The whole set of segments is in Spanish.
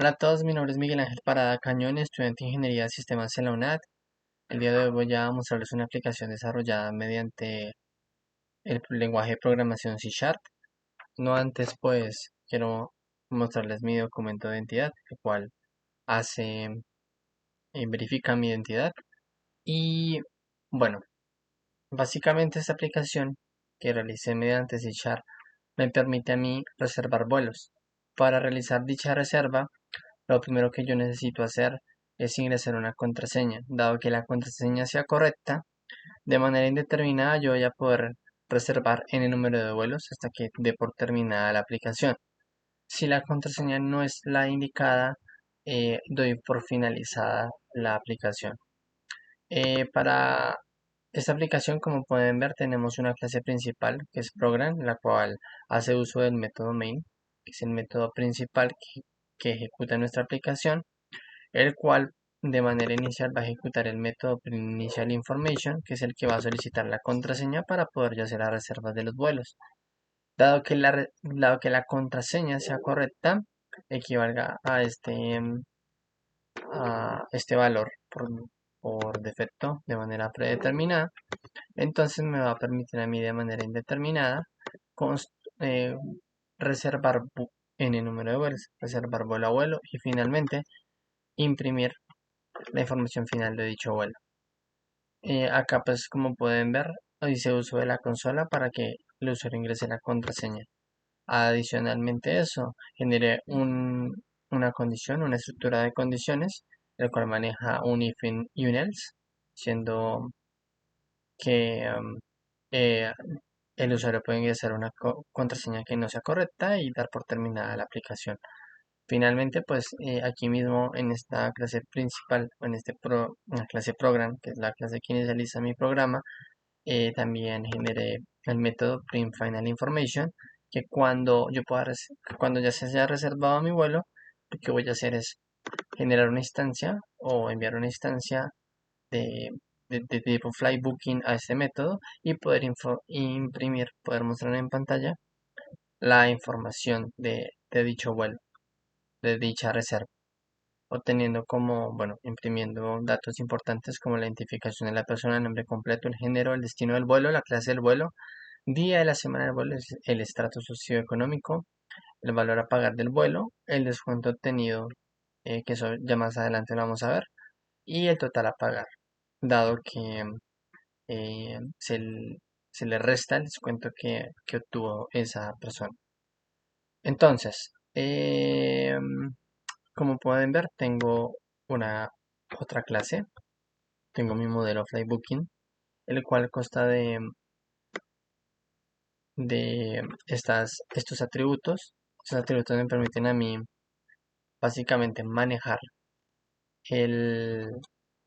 Hola a todos, mi nombre es Miguel Ángel Parada Cañón, estudiante de Ingeniería de Sistemas en la UNAD. El día de hoy voy a mostrarles una aplicación desarrollada mediante el lenguaje de programación C Sharp. No antes, pues, quiero mostrarles mi documento de identidad, el cual hace, verifica mi identidad. Y bueno, básicamente esta aplicación que realicé mediante C Sharp me permite a mí reservar vuelos. Para realizar dicha reserva, lo primero que yo necesito hacer es ingresar una contraseña. Dado que la contraseña sea correcta, de manera indeterminada yo voy a poder reservar n número de vuelos hasta que dé por terminada la aplicación. Si la contraseña no es la indicada, doy por finalizada la aplicación. Para esta aplicación, como pueden ver, tenemos una clase principal que es Program, la cual hace uso del método main, que es el método principal que ejecuta nuestra aplicación, el cual de manera inicial va a ejecutar el método initial information, que es el que va a solicitar la contraseña para poder ya hacer las reservas de los vuelos. Dado que la contraseña sea correcta, equivalga a este valor por defecto de manera predeterminada, entonces me va a permitir a mí de manera indeterminada eh, reservar n número de vuelos, reservar vuelo a vuelo y finalmente imprimir la información final de dicho vuelo. Acá pues como pueden ver, hice uso de la consola para que el usuario ingrese la contraseña. Adicionalmente eso, generé una condición, una estructura de condiciones, el cual maneja un if y un else, siendo que eh, el usuario puede ingresar una contraseña que no sea correcta y dar por terminada la aplicación. Finalmente, pues aquí mismo en esta clase principal, en la clase program, que es la clase que inicializa mi programa, también generé el método print final information, que cuando ya se haya reservado mi vuelo, lo que voy a hacer es generar una instancia o enviar una instancia de, de tipo flybooking a este método y poder imprimir, poder mostrar en pantalla la información de dicho vuelo, de dicha reserva, obteniendo como, bueno, imprimiendo datos importantes como la identificación de la persona, el nombre completo, el género, el destino del vuelo, la clase del vuelo, día de la semana del vuelo, el estrato socioeconómico, el valor a pagar del vuelo, el descuento obtenido, que eso ya más adelante lo vamos a ver, y el total a pagar, dado que eh, se, l- se le resta el descuento que obtuvo esa persona. Entonces, como pueden ver, tengo una otra clase, tengo mi modelo Flybooking, el cual consta de estos atributos. Estos atributos me permiten a mí básicamente manejar el,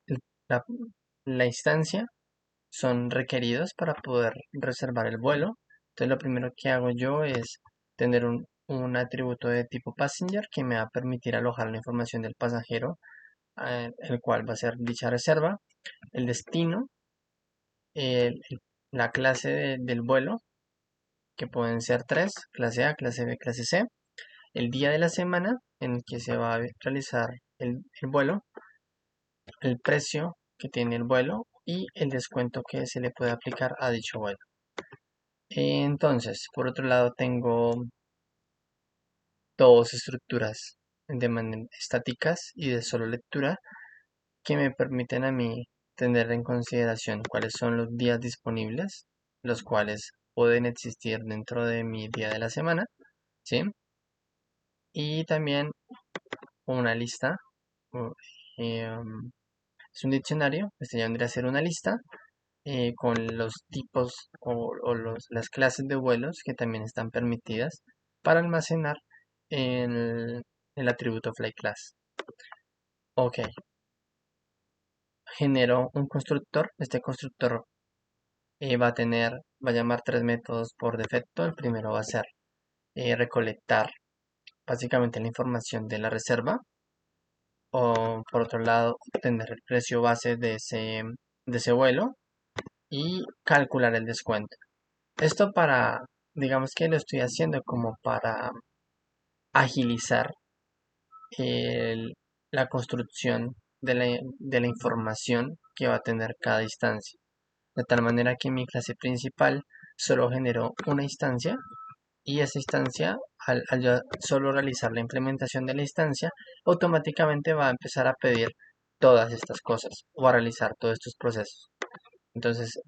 el- la, la instancia, son requeridos para poder reservar el vuelo. Entonces lo primero que hago yo es tener un atributo de tipo passenger que me va a permitir alojar la información del pasajero, el cual va a ser dicha reserva, el destino, la clase del vuelo, que pueden ser tres: clase A, clase B, clase C, el día de la semana en el que se va a realizar el vuelo, el precio que tiene el vuelo y el descuento que se le puede aplicar a dicho vuelo. Entonces, por otro lado, tengo dos estructuras de manera estáticas y de solo lectura que me permiten a mí tener en consideración cuáles son los días disponibles, los cuales pueden existir dentro de mi día de la semana, ¿sí? Y también una lista, o, es un diccionario, este ya vendría a ser una lista con los tipos las clases de vuelos que también están permitidas para almacenar el, el atributo flyClass. Ok, genero un constructor. Este constructor va a llamar tres métodos por defecto. El primero va a ser recolectar básicamente la información de la reserva, o por otro lado obtener el precio base de ese vuelo y calcular el descuento. Esto digamos que lo estoy haciendo como para agilizar el- la construcción de la información que va a tener cada instancia. De tal manera que mi clase principal solo generó una instancia y esa instancia, al yo solo realizar la implementación de la instancia, automáticamente va a empezar a pedir todas estas cosas o a realizar todos estos procesos. Entonces,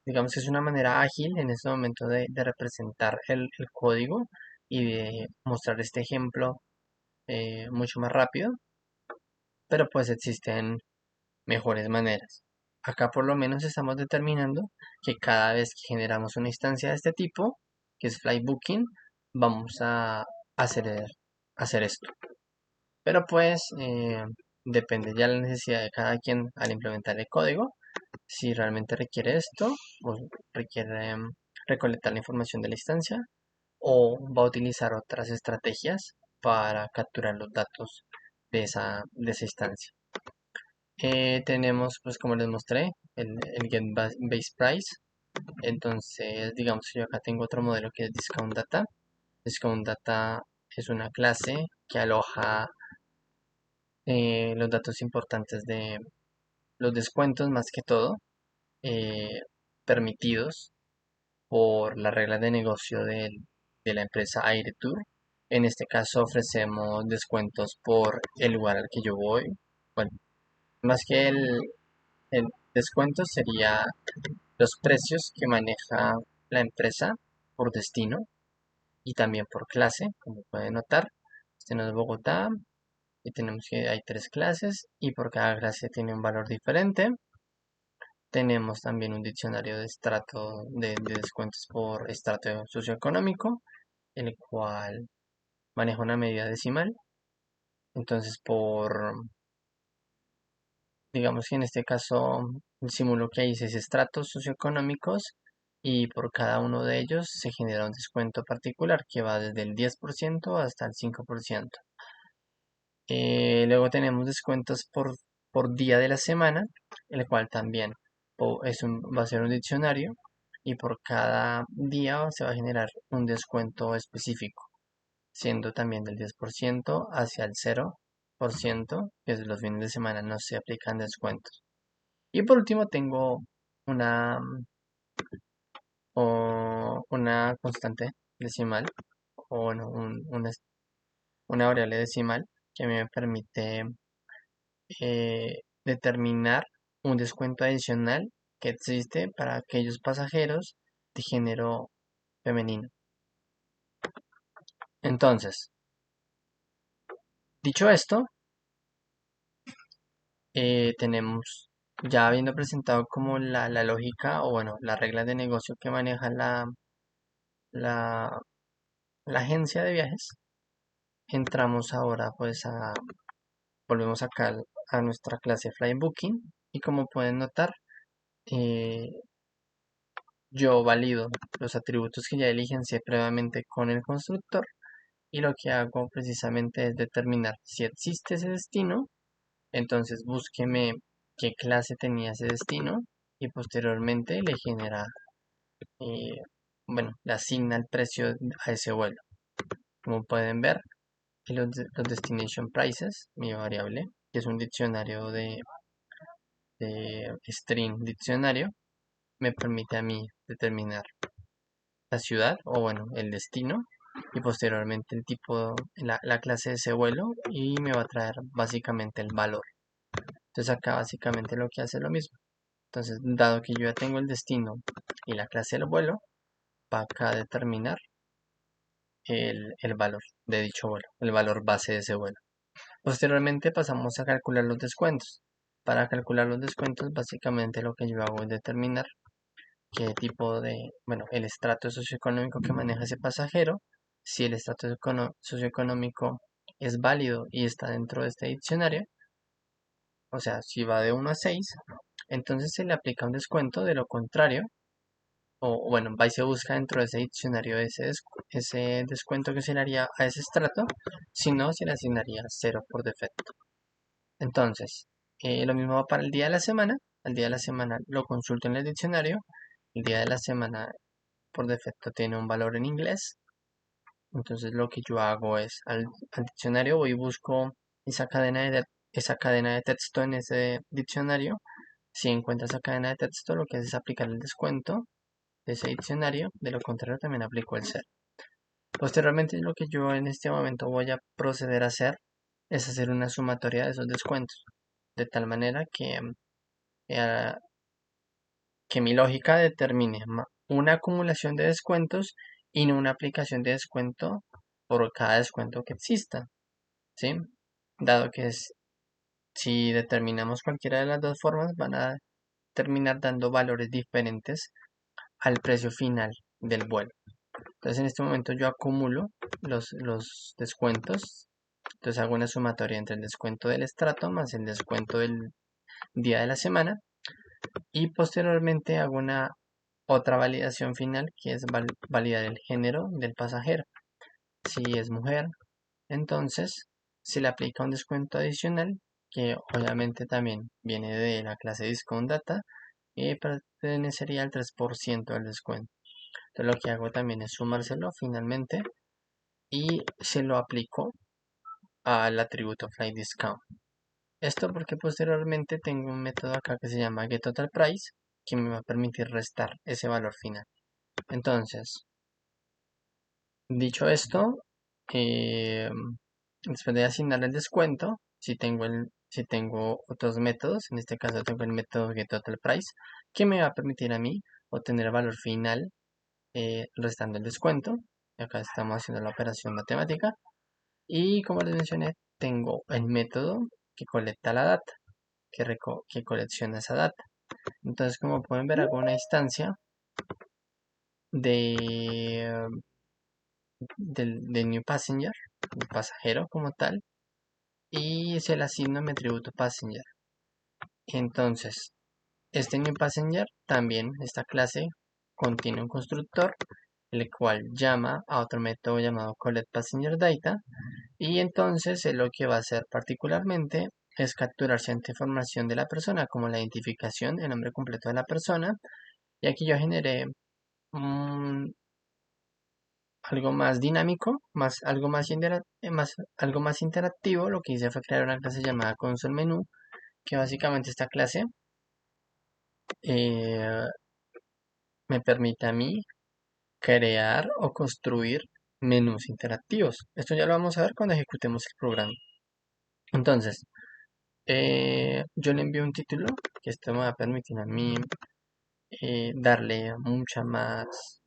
digamos que es una manera ágil en este momento de representar el código y de mostrar este ejemplo mucho más rápido, pero pues existen mejores maneras. Acá por lo menos estamos determinando que cada vez que generamos una instancia de este tipo, que es Flybooking, vamos a hacer, hacer esto. Pero pues depende ya de la necesidad de cada quien al implementar el código, si realmente requiere esto o requiere recolectar la información de la instancia o va a utilizar otras estrategias para capturar los datos de esa instancia. Tenemos, pues como les mostré, el Base Price. Entonces, digamos que yo acá tengo otro modelo que es Discount Data. Discount Data es una clase que aloja los datos importantes de los descuentos más que todo, eh, permitidos por la regla de negocio de la empresa AireTour. En este caso ofrecemos descuentos por el lugar al que yo voy. Bueno, más que el descuento sería los precios que maneja la empresa por destino y también por clase, como pueden notar. Este no es Bogotá y tenemos que hay tres clases y por cada clase tiene un valor diferente. Tenemos también un diccionario de estrato de descuentos por estrato socioeconómico, el cual maneja una medida decimal. Entonces, digamos que en este caso, simulo que hay 6 estratos socioeconómicos y por cada uno de ellos se genera un descuento particular que va desde el 10% hasta el 5%. Luego tenemos descuentos por día de la semana, el cual también va a ser un diccionario y por cada día se va a generar un descuento específico, siendo también del 10% hacia el 0%, que es los fines de semana no se aplican descuentos. Y por último tengo una, una constante decimal, o bueno, una variable decimal que me permite determinar un descuento adicional que existe para aquellos pasajeros de género femenino. Entonces, dicho esto, tenemos, ya habiendo presentado como la lógica o bueno, las reglas de negocio que maneja la, la agencia de viajes, entramos ahora pues volvemos acá a nuestra clase Flybooking y como pueden notar, eh, yo valido los atributos que ya diligencié previamente con el constructor y lo que hago precisamente es determinar si existe ese destino, entonces búsqueme qué clase tenía ese destino y posteriormente le genera, eh, bueno, le asigna el precio a ese vuelo. Como pueden ver, los destination prices, mi variable, que es un diccionario de string diccionario, me permite a mí determinar la ciudad o bueno, el destino y posteriormente el tipo, la clase de ese vuelo y me va a traer básicamente el valor. Entonces acá básicamente lo que hace es lo mismo. Entonces, dado que yo ya tengo el destino y la clase del vuelo, va acá a determinar el valor de dicho vuelo, el valor base de ese vuelo. Posteriormente pasamos a calcular los descuentos. Para calcular los descuentos, básicamente lo que yo hago es determinar qué tipo de, bueno, el estrato socioeconómico que maneja ese pasajero, si el estrato socioeconómico es válido y está dentro de este diccionario, o sea, si va de 1 a 6, entonces se le aplica un descuento, de lo contrario, o bueno, va y se busca dentro de ese diccionario ese descuento que se le haría a ese estrato, si no, se le asignaría 0 por defecto. Entonces, lo mismo va para el día de la semana, el día de la semana lo consulto en el diccionario, el día de la semana por defecto tiene un valor en inglés Entonces lo que yo hago es al diccionario voy y busco esa cadena de texto en ese diccionario. Si encuentro esa cadena de texto, lo que hace es aplicar el descuento de ese diccionario. De lo contrario, también aplico el ser. Posteriormente, lo que yo en este momento voy a proceder a hacer es hacer una sumatoria de esos descuentos. De tal manera eh, que mi lógica determine una acumulación de descuentos y no una aplicación de descuento por cada descuento que exista, ¿sí? Dado que si determinamos cualquiera de las dos formas, van a terminar dando valores diferentes al precio final del vuelo. Entonces en este momento yo acumulo los descuentos. Entonces hago una sumatoria entre el descuento del estrato más el descuento del día de la semana. Y posteriormente hago una otra validación final que es validar el género del pasajero. Si es mujer, entonces se le aplica un descuento adicional que obviamente también viene de la clase Discount Data y pertenecería al 3% del descuento. Entonces lo que hago también es sumárselo finalmente y se lo aplico al atributo Flight Discount. Esto porque posteriormente tengo un método acá que se llama getTotalPrice que me va a permitir restar ese valor final. Entonces, dicho esto, eh, después de asignar el descuento, si tengo otros métodos, en este caso tengo el método getTotalPrice, que me va a permitir a mí obtener el valor final restando el descuento. Acá estamos haciendo la operación matemática. Y como les mencioné, tengo el método que colecta la data, que colecciona esa data. Entonces, como pueden ver, hago una instancia de, de New Passenger, el pasajero como tal, y se le asigna mi atributo Passenger. Entonces, este New Passenger también, esta clase, contiene un constructor, el cual llama a otro método llamado collectPassengerData, y entonces lo que va a hacer particularmente es capturar cierta información de la persona, como la identificación, el nombre completo de la persona, y aquí yo generé algo más dinámico, algo más interactivo. Lo que hice fue crear una clase llamada console menú, que básicamente esta clase eh, me permite a mí crear o construir menús interactivos. Esto ya lo vamos a ver cuando ejecutemos el programa. Entonces, yo le envío un título, que esto me va a permitir a mí darle mucha más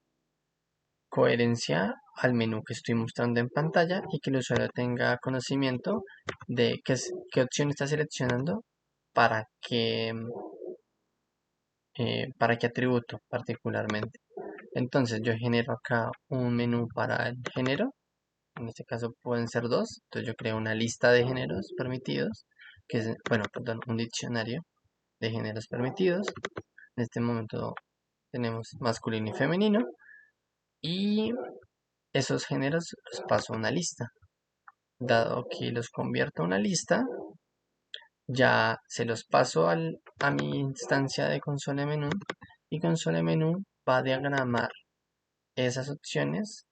coherencia al menú que estoy mostrando en pantalla y que el usuario tenga conocimiento de qué opción está seleccionando para para qué atributo particularmente. Entonces yo genero acá un menú para el género, en este caso pueden ser dos, entonces yo creo una lista de géneros permitidos, que es, bueno, perdón, un diccionario de géneros permitidos. En este momento tenemos masculino y femenino y esos géneros los paso a una lista. Dado que los convierto a una lista, ya se los paso a mi instancia de console menú y console menú va a diagramar esas opciones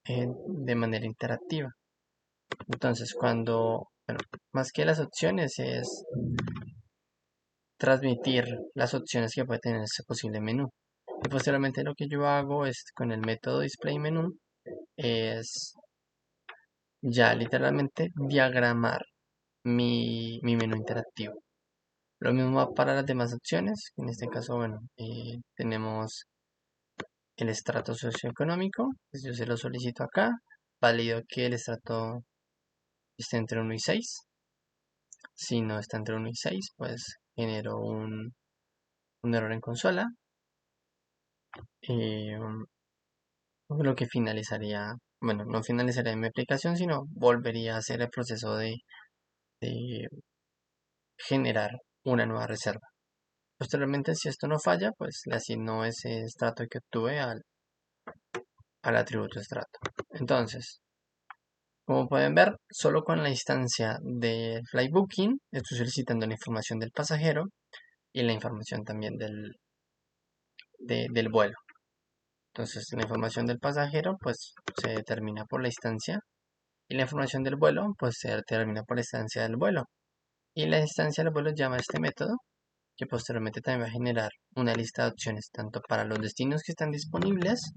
de manera interactiva. Entonces, bueno, más que las opciones es transmitir las opciones que puede tener ese posible menú. Y posteriormente lo que yo hago es con el método display menú es ya literalmente diagramar mi menú interactivo. Lo mismo para las demás opciones. En este caso, bueno, tenemos el estrato socioeconómico. Pues yo se lo solicito acá. Valido que el estrato esté entre 1 y 6. Si no está entre 1 y 6, pues genero un error en consola. eh, lo que finalizaría, bueno, no finalizaría mi aplicación, sino volvería a hacer el proceso de generar una nueva reserva. Posteriormente, si esto no falla, pues le asigno ese estrato que obtuve al atributo estrato. Entonces, como pueden ver, solo con la instancia de Flybooking estoy solicitando la información del pasajero y la información también del vuelo. Entonces la información del pasajero pues se determina por la instancia y la información del vuelo pues se determina por la instancia del vuelo. Y la instancia del vuelo llama a este método que posteriormente también va a generar una lista de opciones tanto para los destinos que están disponibles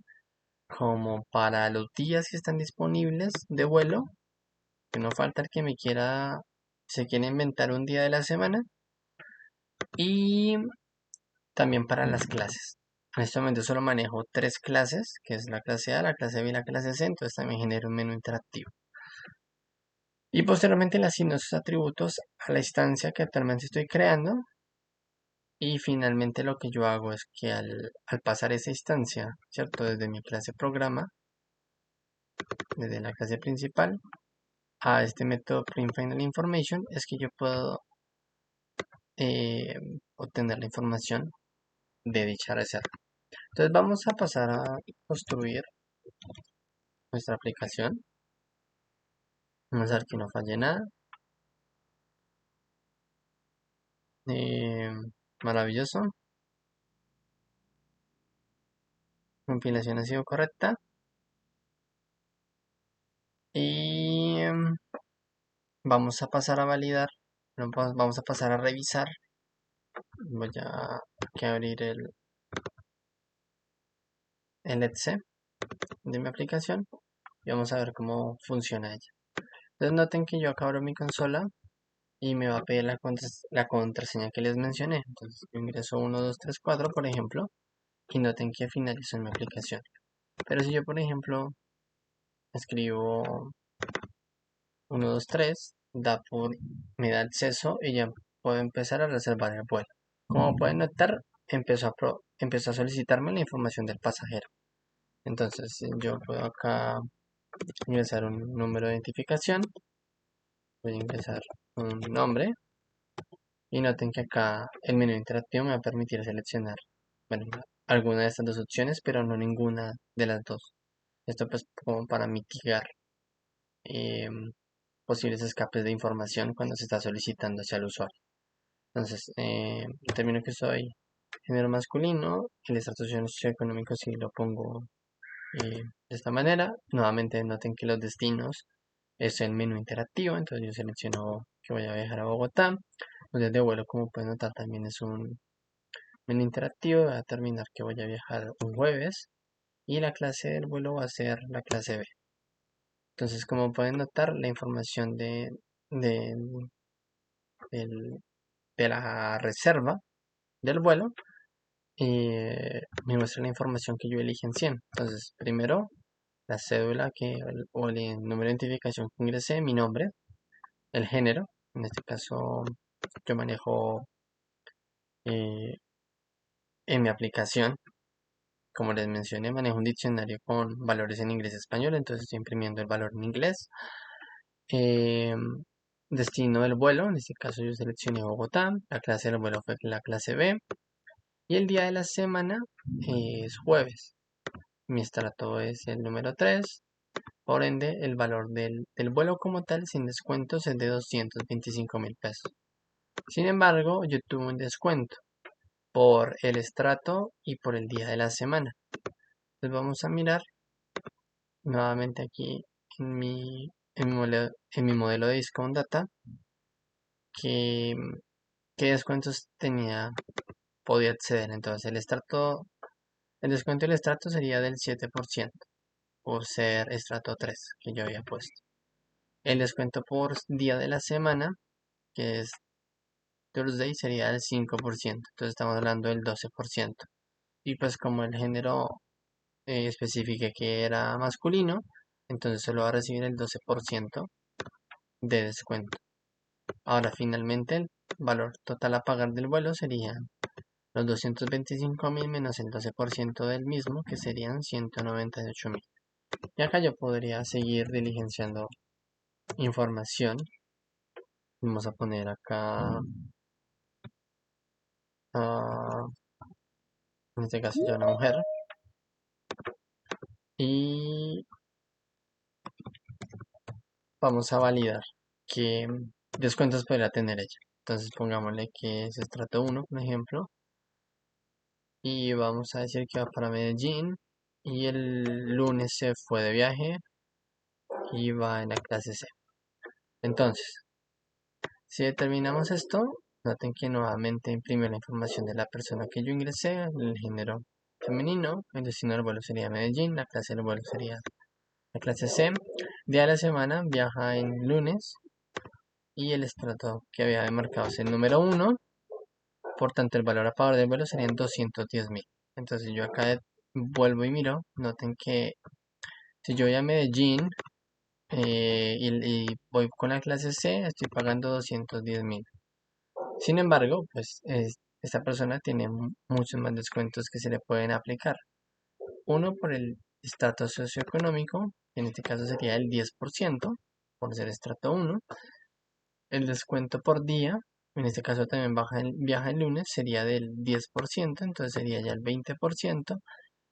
como para los días que están disponibles de vuelo, que no falta el que se quiere inventar un día de la semana, y también para las clases. En este momento solo manejo tres clases, que es la clase A, la clase B y la clase C, entonces también genero un menú interactivo. Y posteriormente le asigno esos atributos a la instancia que actualmente estoy creando. Y finalmente lo que yo hago es que al pasar esa instancia, ¿cierto? Desde mi clase programa, desde la clase principal, a este método print final information, es que yo puedo eh, obtener la información de dicha reserva. Entonces vamos a pasar a construir nuestra aplicación. Vamos a ver que no falle nada. Eh, Maravilloso. Compilación ha sido correcta. Y vamos a pasar a validar. Vamos a pasar a revisar. Voy a aquí abrir el etc de mi aplicación y vamos a ver cómo funciona ella. Entonces noten que yo acá abro mi consola y me va a pedir la contraseña que les mencioné. Entonces yo ingreso 1234 por ejemplo y noten que finalizo en mi aplicación. Pero si yo por ejemplo escribo 123 me da acceso y ya puedo empezar a reservar el vuelo. Como pueden notar, empezó a solicitarme la información del pasajero. Entonces yo puedo acá ingresar un número de identificación, voy a ingresar un nombre y noten que acá el menú interactivo me va a permitir seleccionar, bueno, alguna de estas dos opciones, pero no ninguna de las dos. Esto pues como para mitigar em, posibles escapes de información cuando se está solicitando hacia el usuario. Entonces, determino que soy género masculino, el estrato socioeconómico si lo pongo de esta manera. Nuevamente noten que los destinos es el menú interactivo, entonces yo selecciono que voy a viajar a Bogotá. Los días de vuelo, como pueden notar, también es un menú interactivo. Voy a determinar que voy a viajar un jueves y la clase del vuelo va a ser la clase B. Entonces, como pueden notar, la información de, del- de la reserva del vuelo me muestra la información que yo elegí en 100. Entonces, primero la cédula o el número de identificación que ingresé, mi nombre, el género, en este caso yo manejo eh, en mi aplicación, como les mencioné, manejo un diccionario con valores en inglés y español, entonces estoy imprimiendo el valor en inglés. Eh, Destino del vuelo, en este caso yo seleccioné Bogotá, la clase del vuelo fue la clase B y el día de la semana es jueves. Mi estrato es el número 3. Por ende, el valor del vuelo como tal, sin descuentos, es de 225.000 pesos. Sin embargo, yo tuve un descuento por el estrato y por el día de la semana. Entonces vamos a mirar nuevamente aquí en mi modelo de Discount Data que, qué descuentos podía acceder. Entonces el descuento del estrato sería del 7% por ser estrato 3 que yo había puesto. El descuento por día de la semana, que es Thursday, sería del 5%. Entonces estamos hablando del 12%. Y pues como el género especifique que era masculino, entonces solo va a recibir el 12% de descuento. Ahora finalmente el valor total a pagar del vuelo sería los 225.000 menos el 12% del mismo, que serían 198.000. Y acá yo podría seguir diligenciando información. Vamos a poner acá, en este caso ya una mujer. Y vamos a validar qué descuentos podrá tener ella. Entonces pongámosle que es estrato 1, por ejemplo. Y vamos a decir que va para Medellín y el lunes se fue de viaje y va en la clase C. Entonces, si determinamos esto, noten que nuevamente imprime la información de la persona que yo ingresé, el género femenino, el destino del vuelo sería Medellín, la clase del vuelo sería la clase C. Día de la semana viaja en lunes y el estrato que había marcado es el número 1. Por tanto, el valor a favor del vuelo serían 210.000. Entonces yo acá vuelvo y miro, noten que si yo voy a Medellín y voy con la clase C, estoy pagando 210.000. Sin embargo, pues esta persona tiene muchos más descuentos que se le pueden aplicar. Uno por el estrato socioeconómico, que en este caso sería el 10%, por ser estrato 1. El descuento por día, en este caso también viaja el lunes, sería del 10%, entonces sería ya el 20%,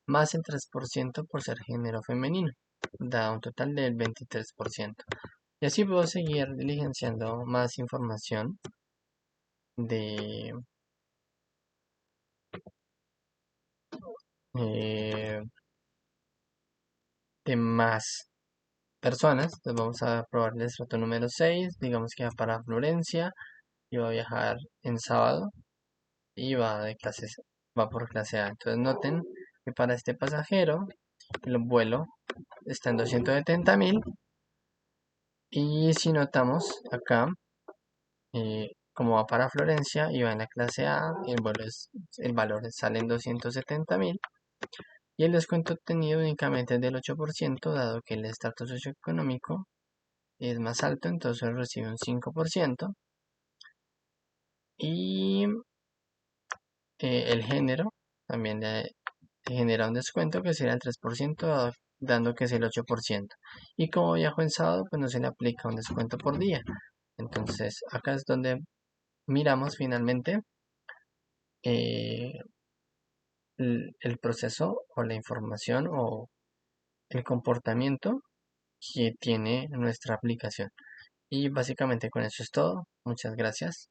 más el 3% por ser género femenino. Da un total del 23%. Y así puedo seguir diligenciando más información de, eh, de más personas. Entonces vamos a probar el estrato número 6. Digamos que va para Florencia y va a viajar en sábado y va por clase A. Entonces noten que para este pasajero el vuelo está en 270.000 y si notamos acá, como va para Florencia y va en la clase A, el valor sale en 270.000 y el descuento obtenido únicamente es del 8%, dado que el estatus socioeconómico es más alto, entonces recibe un 5%. Y el género también le genera un descuento que sería el 3%, dando que es el 8%. Y como viajo en sábado, pues no se le aplica un descuento por día. Entonces acá es donde miramos finalmente eh, el proceso o la información o el comportamiento que tiene nuestra aplicación. Y básicamente con eso es todo. Muchas gracias.